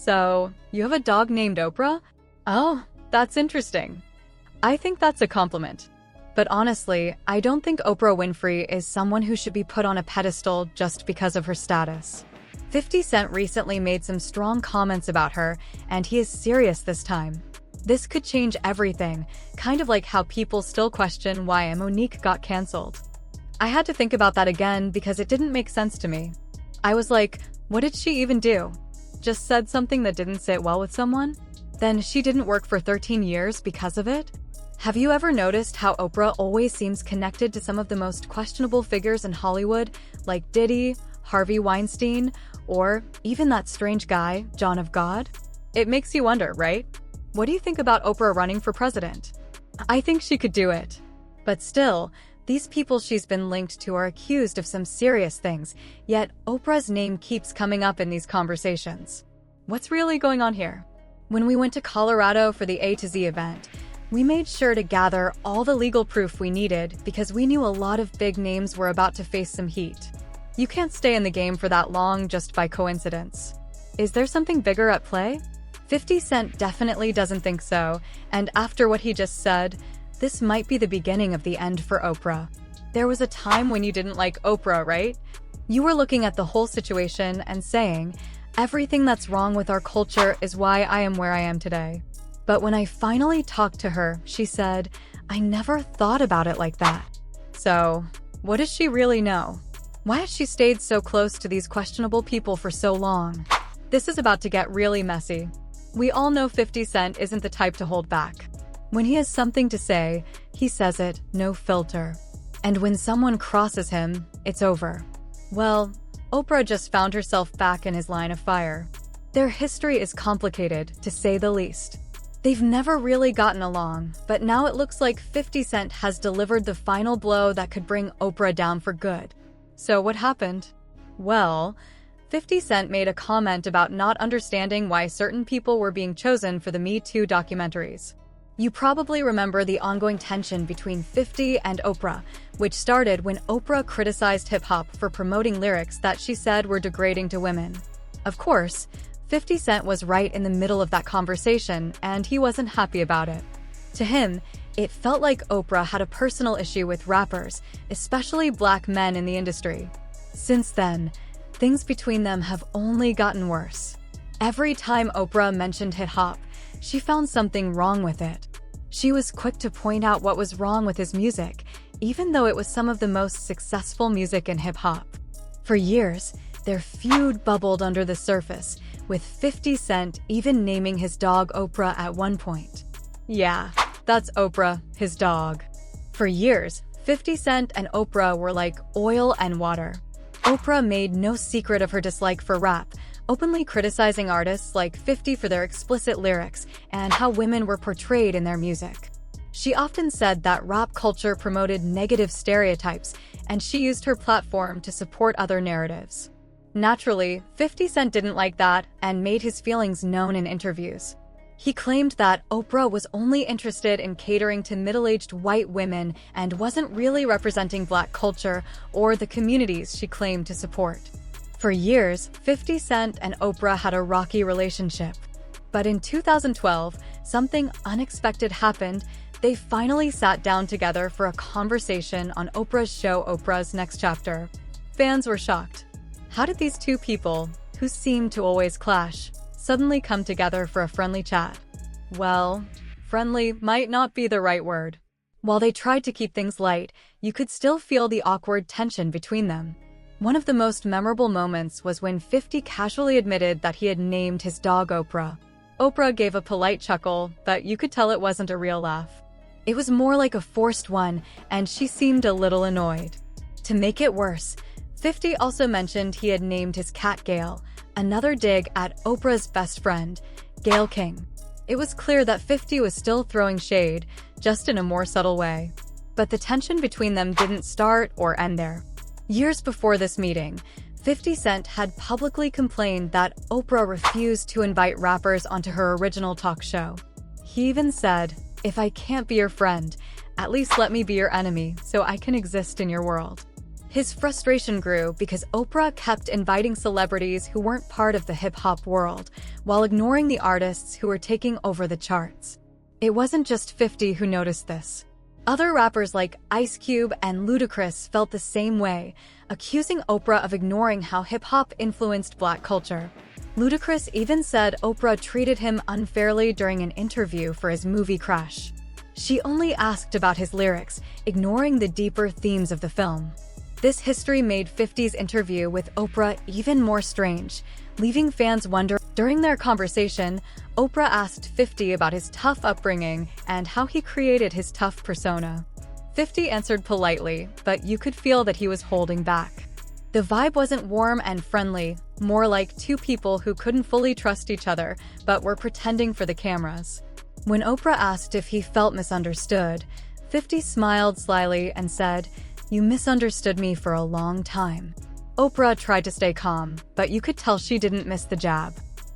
So, you have a dog named Oprah? Oh, that's interesting. I think that's a compliment. But honestly, I don't think Oprah Winfrey is someone who should be put on a pedestal just because of her status. 50 Cent recently made some strong comments about her, and he is serious this time. This could change everything, kind of like how people still question why Monique got cancelled. I had to think about that again because it didn't make sense to me. I was like, what did she even do? Just said something that didn't sit well with someone? Then she didn't work for 13 years because of it? Have you ever noticed how Oprah always seems connected to some of the most questionable figures in Hollywood, like Diddy, Harvey Weinstein, or even that strange guy, John of God? It makes you wonder, right? What do you think about Oprah running for president? I think she could do it. But still, these people she's been linked to are accused of some serious things, yet Oprah's name keeps coming up in these conversations. What's really going on here? When we went to Colorado for the A to Z event, we made sure to gather all the legal proof we needed because we knew a lot of big names were about to face some heat. You can't stay in the game for that long just by coincidence. Is there something bigger at play? 50 Cent definitely doesn't think so, and after what he just said, this might be the beginning of the end for Oprah. There was a time when you didn't like Oprah, right? You were looking at the whole situation and saying, everything that's wrong with our culture is why I am where I am today. But when I finally talked to her, she said, I never thought about it like that. So, what does she really know? Why has she stayed so close to these questionable people for so long? This is about to get really messy. We all know 50 Cent isn't the type to hold back. When he has something to say, he says it, no filter. And when someone crosses him, it's over. Well, Oprah just found herself back in his line of fire. Their history is complicated, to say the least. They've never really gotten along, but now it looks like 50 Cent has delivered the final blow that could bring Oprah down for good. So what happened? Well, 50 Cent made a comment about not understanding why certain people were being chosen for the Me Too documentaries. You probably remember the ongoing tension between 50 and Oprah, which started when Oprah criticized hip-hop for promoting lyrics that she said were degrading to women. Of course, 50 Cent was right in the middle of that conversation, and he wasn't happy about it. To him, it felt like Oprah had a personal issue with rappers, especially black men in the industry. Since then, things between them have only gotten worse. Every time Oprah mentioned hip-hop, she found something wrong with it. She was quick to point out what was wrong with his music, even though it was some of the most successful music in hip-hop. For years, their feud bubbled under the surface, with 50 Cent even naming his dog Oprah at one point. Yeah, that's Oprah, his dog. For years, 50 Cent and Oprah were like oil and water. Oprah made no secret of her dislike for rap, openly criticizing artists like 50 for their explicit lyrics and how women were portrayed in their music. She often said that rap culture promoted negative stereotypes, and she used her platform to support other narratives. Naturally, 50 Cent didn't like that and made his feelings known in interviews. He claimed that Oprah was only interested in catering to middle-aged white women and wasn't really representing black culture or the communities she claimed to support. For years, 50 Cent and Oprah had a rocky relationship. But in 2012, something unexpected happened. They finally sat down together for a conversation on Oprah's show Oprah's Next Chapter. Fans were shocked. How did these two people, who seemed to always clash, suddenly come together for a friendly chat? Well, friendly might not be the right word. While they tried to keep things light, you could still feel the awkward tension between them. One of the most memorable moments was when 50 casually admitted that he had named his dog Oprah. Oprah gave a polite chuckle, but you could tell it wasn't a real laugh. It was more like a forced one, and she seemed a little annoyed. To make it worse, 50 also mentioned he had named his cat Gail, another dig at Oprah's best friend, Gayle King. It was clear that 50 was still throwing shade, just in a more subtle way. But the tension between them didn't start or end there. Years before this meeting, 50 Cent had publicly complained that Oprah refused to invite rappers onto her original talk show. He even said, "If I can't be your friend, at least let me be your enemy so I can exist in your world." His frustration grew because Oprah kept inviting celebrities who weren't part of the hip-hop world, while ignoring the artists who were taking over the charts. It wasn't just 50 who noticed this. Other rappers like Ice Cube and Ludacris felt the same way, accusing Oprah of ignoring how hip-hop influenced Black culture. Ludacris even said Oprah treated him unfairly during an interview for his movie Crash. She only asked about his lyrics, ignoring the deeper themes of the film. This history made 50's interview with Oprah even more strange, leaving fans wonder. During their conversation, Oprah asked 50 about his tough upbringing and how he created his tough persona. 50 answered politely, but you could feel that he was holding back. The vibe wasn't warm and friendly, more like two people who couldn't fully trust each other, but were pretending for the cameras. When Oprah asked if he felt misunderstood, 50 smiled slyly and said, "You misunderstood me for a long time." Oprah tried to stay calm, but you could tell she didn't miss the jab.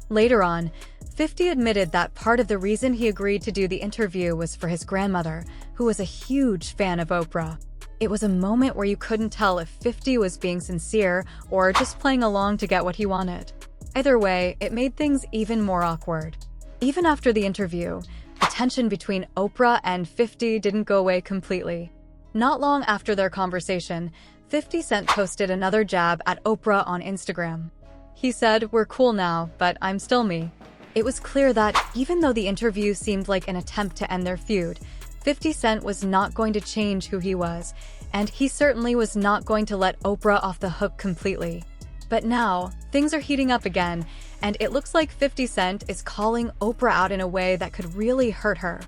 Later on, 50 admitted that part of the reason he agreed to do the interview was for his grandmother, who was a huge fan of Oprah. It was a moment where you couldn't tell if 50 was being sincere or just playing along to get what he wanted. Either way, it made things even more awkward. Even after the interview, the tension between Oprah and 50 didn't go away completely. Not long after their conversation, 50 Cent posted another jab at Oprah on Instagram. He said, "We're cool now, but I'm still me." It was clear that, even though the interview seemed like an attempt to end their feud, 50 Cent was not going to change who he was, and he certainly was not going to let Oprah off the hook completely. But now, things are heating up again, and it looks like 50 Cent is calling Oprah out in a way that could really hurt her.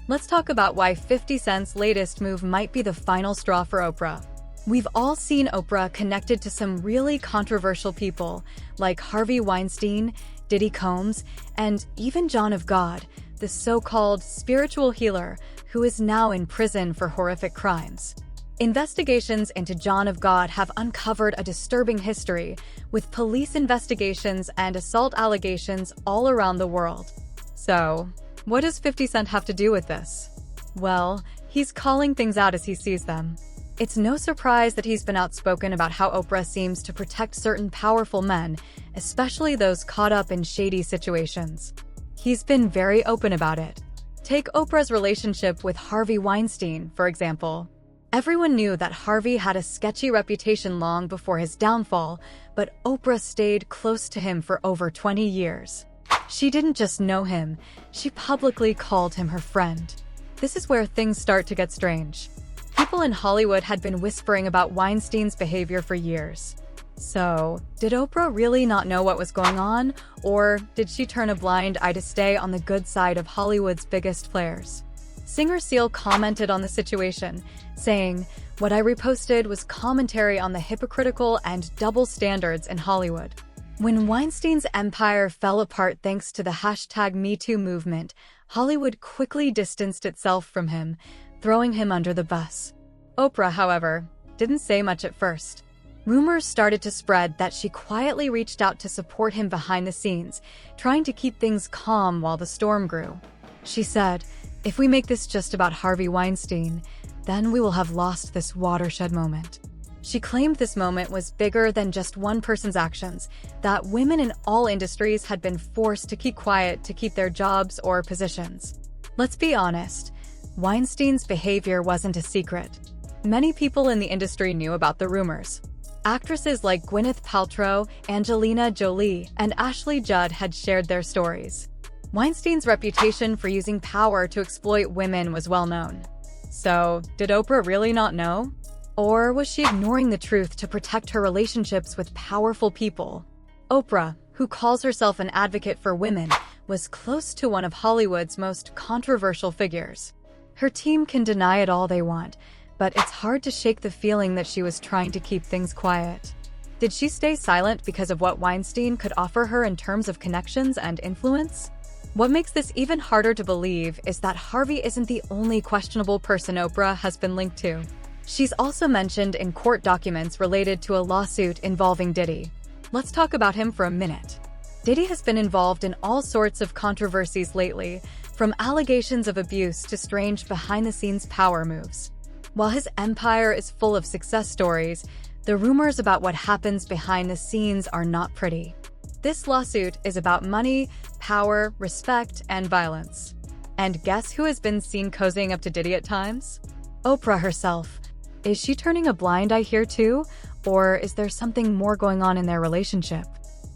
Let's talk about why 50 Cent's latest move might be the final straw for Oprah. We've all seen Oprah connected to some really controversial people, like Harvey Weinstein, Diddy Combs, and even John of God, the so-called spiritual healer who is now in prison for horrific crimes. Investigations into John of God have uncovered a disturbing history, with police investigations and assault allegations all around the world. So, what does 50 Cent have to do with this? Well, he's calling things out as he sees them. It's no surprise that he's been outspoken about how Oprah seems to protect certain powerful men, especially those caught up in shady situations. He's been very open about it. Take Oprah's relationship with Harvey Weinstein, for example. Everyone knew that Harvey had a sketchy reputation long before his downfall, but Oprah stayed close to him for over 20 years. She didn't just know him, she publicly called him her friend. This is where things start to get strange. People in Hollywood had been whispering about Weinstein's behavior for years. So, did Oprah really not know what was going on, or did she turn a blind eye to stay on the good side of Hollywood's biggest players? Singer Seal commented on the situation, saying, "What I reposted was commentary on the hypocritical and double standards in Hollywood." When Weinstein's empire fell apart thanks to the #MeToo movement, Hollywood quickly distanced itself from him, throwing him under the bus. Oprah, however, didn't say much at first. Rumors started to spread that she quietly reached out to support him behind the scenes, trying to keep things calm while the storm grew. She said, "If we make this just about Harvey Weinstein, then we will have lost this watershed moment." She claimed this moment was bigger than just one person's actions, that women in all industries had been forced to keep quiet to keep their jobs or positions. Let's be honest, Weinstein's behavior wasn't a secret. Many people in the industry knew about the rumors. Actresses like Gwyneth Paltrow, Angelina Jolie, and Ashley Judd had shared their stories. Weinstein's reputation for using power to exploit women was well known. So, did Oprah really not know? Or was she ignoring the truth to protect her relationships with powerful people? Oprah, who calls herself an advocate for women, was close to one of Hollywood's most controversial figures. Her team can deny it all they want, but it's hard to shake the feeling that she was trying to keep things quiet. Did she stay silent because of what Weinstein could offer her in terms of connections and influence? What makes this even harder to believe is that Harvey isn't the only questionable person Oprah has been linked to. She's also mentioned in court documents related to a lawsuit involving Diddy. Let's talk about him for a minute. Diddy has been involved in all sorts of controversies lately, from allegations of abuse to strange behind-the-scenes power moves. While his empire is full of success stories, The rumors about what happens behind the scenes are not pretty. This lawsuit is about money, power, respect, and violence. And guess who has been seen cozying up to Diddy at times? Oprah herself. Is she turning a blind eye here too? Or is there something more going on in their relationship?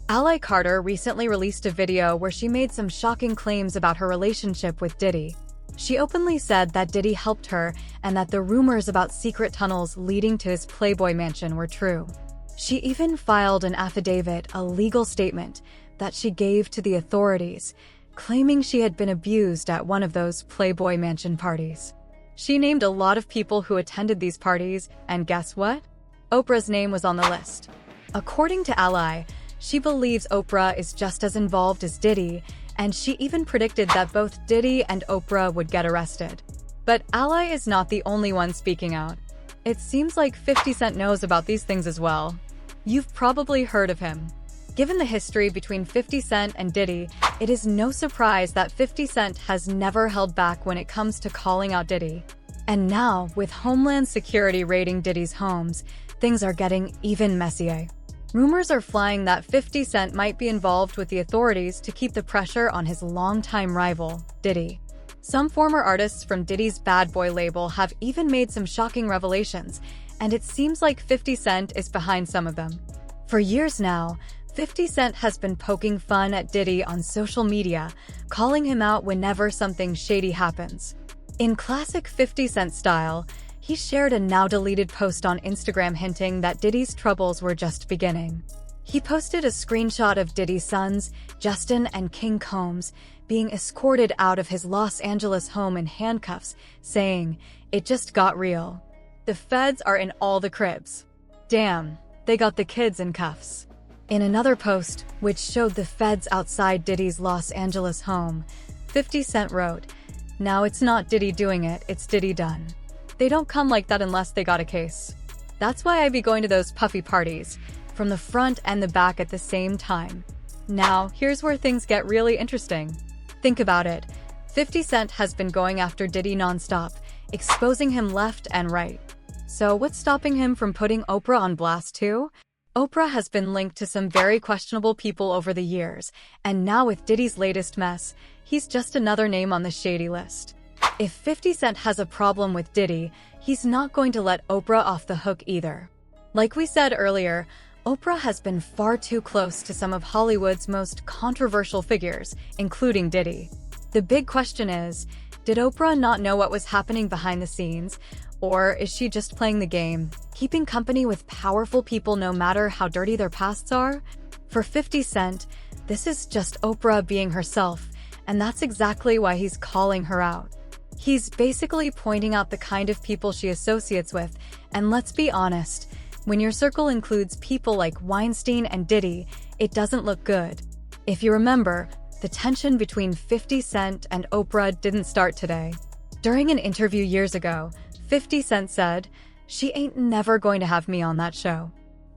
Ally Carter recently released a video where she made some shocking claims about her relationship with Diddy. She openly said that Diddy helped her and that the rumors about secret tunnels leading to his Playboy mansion were true. She even filed an affidavit, a legal statement, that she gave to the authorities, claiming she had been abused at one of those Playboy mansion parties. She named a lot of people who attended these parties, and guess what? Oprah's name was on the list. According to Ally, she believes Oprah is just as involved as Diddy, and she even predicted that both Diddy and Oprah would get arrested. But Ally is not the only one speaking out. It seems like 50 Cent knows about these things as well. You've probably heard of him. Given the history between 50 Cent and Diddy, it is no surprise that 50 Cent has never held back when it comes to calling out Diddy. And now, with Homeland Security raiding Diddy's homes, things are getting even messier. Rumors are flying that 50 Cent might be involved with the authorities to keep the pressure on his longtime rival, Diddy. Some former artists from Diddy's Bad Boy label have even made some shocking revelations, and it seems like 50 Cent is behind some of them. For years now, 50 Cent has been poking fun at Diddy on social media, calling him out whenever something shady happens. In classic 50 Cent style, he shared a now-deleted post on Instagram hinting that Diddy's troubles were just beginning. He posted a screenshot of Diddy's sons, Justin and King Combs, being escorted out of his Los Angeles home in handcuffs, saying, "It just got real. The feds are in all the cribs. Damn, they got the kids in cuffs." In another post, which showed the feds outside Diddy's Los Angeles home, 50 Cent wrote, "Now it's not Diddy doing it, it's Diddy done. They don't come like that unless they got a case. That's why I be going to those puffy parties, from the front and the back at the same time." Now, here's where things get really interesting. Think about it. 50 Cent has been going after Diddy nonstop, exposing him left and right. So what's stopping him from putting Oprah on blast too? Oprah has been linked to some very questionable people over the years, and now with Diddy's latest mess, he's just another name on the shady list. If 50 Cent has a problem with Diddy, he's not going to let Oprah off the hook either. Like we said earlier, Oprah has been far too close to some of Hollywood's most controversial figures, including Diddy. The big question is, did Oprah not know what was happening behind the scenes? Or is she just playing the game, keeping company with powerful people no matter how dirty their pasts are? For 50 Cent, this is just Oprah being herself, and that's exactly why he's calling her out. He's basically pointing out the kind of people she associates with, and let's be honest, when your circle includes people like Weinstein and Diddy, it doesn't look good. If you remember, the tension between 50 Cent and Oprah didn't start today. During an interview years ago, 50 Cent said, "She ain't never going to have me on that show.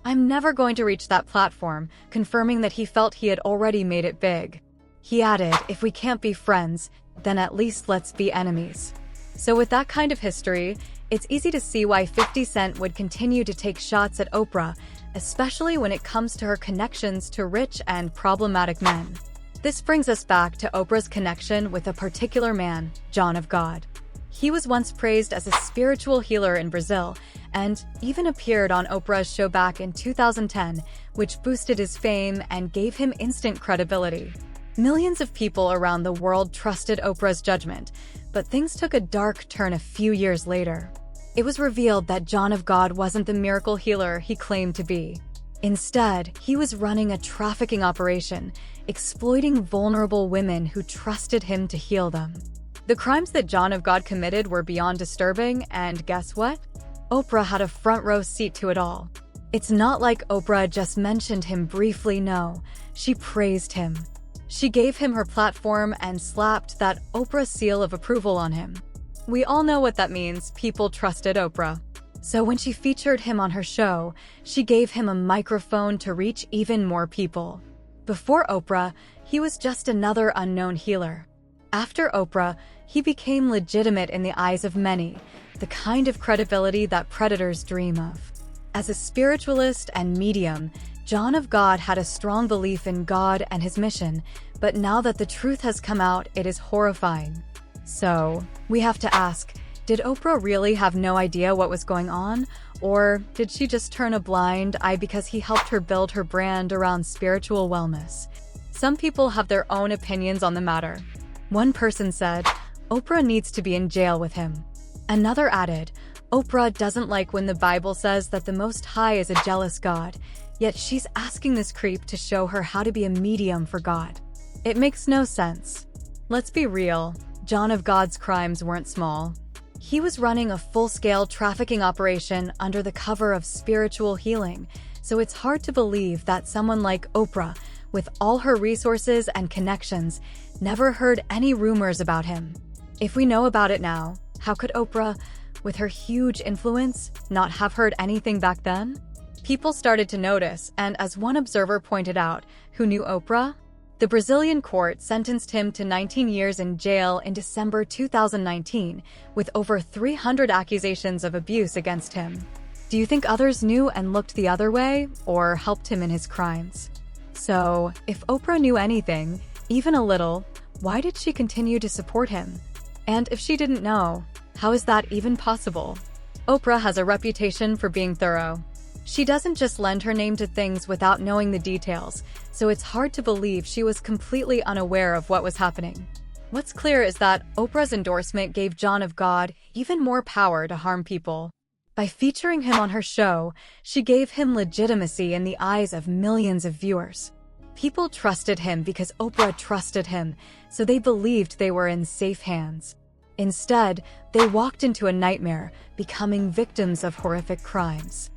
I'm never going to reach that platform," confirming that he felt he had already made it big. He added, "If we can't be friends, then at least let's be enemies." So with that kind of history, it's easy to see why 50 Cent would continue to take shots at Oprah, especially when it comes to her connections to rich and problematic men. This brings us back to Oprah's connection with a particular man, John of God. He was once praised as a spiritual healer in Brazil, and even appeared on Oprah's show back in 2010, which boosted his fame and gave him instant credibility. Millions of people around the world trusted Oprah's judgment, but things took a dark turn a few years later. It was revealed that John of God wasn't the miracle healer he claimed to be. Instead, he was running a trafficking operation, exploiting vulnerable women who trusted him to heal them. The crimes that John of God committed were beyond disturbing, and guess what? Oprah had a front row seat to it all. It's not like Oprah just mentioned him briefly, no. She praised him. She gave him her platform and slapped that Oprah seal of approval on him. We all know what that means. People trusted Oprah. So when she featured him on her show, she gave him a microphone to reach even more people. Before Oprah, he was just another unknown healer. After Oprah, he became legitimate in the eyes of many, the kind of credibility that predators dream of. As a spiritualist and medium, John of God had a strong belief in God and his mission, but now that the truth has come out, it is horrifying. So, we have to ask, did Oprah really have no idea what was going on? Or did she just turn a blind eye because he helped her build her brand around spiritual wellness? Some people have their own opinions on the matter. One person said, Oprah needs to be in jail with him. Another added, Oprah doesn't like when the Bible says that the Most High is a jealous God, yet she's asking this creep to show her how to be a medium for God. It makes no sense. Let's be real, John of God's crimes weren't small. He was running a full-scale trafficking operation under the cover of spiritual healing, so it's hard to believe that someone like Oprah, with all her resources and connections, never heard any rumors about him. If we know about it now, how could Oprah, with her huge influence, not have heard anything back then? People started to notice, and as one observer pointed out, who knew Oprah? The Brazilian court sentenced him to 19 years in jail in December 2019, with over 300 accusations of abuse against him. Do you think others knew and looked the other way, or helped him in his crimes? So, if Oprah knew anything, even a little, why did she continue to support him? And if she didn't know, how is that even possible? Oprah has a reputation for being thorough. She doesn't just lend her name to things without knowing the details, so it's hard to believe she was completely unaware of what was happening. What's clear is that Oprah's endorsement gave John of God even more power to harm people. By featuring him on her show, she gave him legitimacy in the eyes of millions of viewers. People trusted him because Oprah trusted him, so they believed they were in safe hands. Instead, they walked into a nightmare, becoming victims of horrific crimes.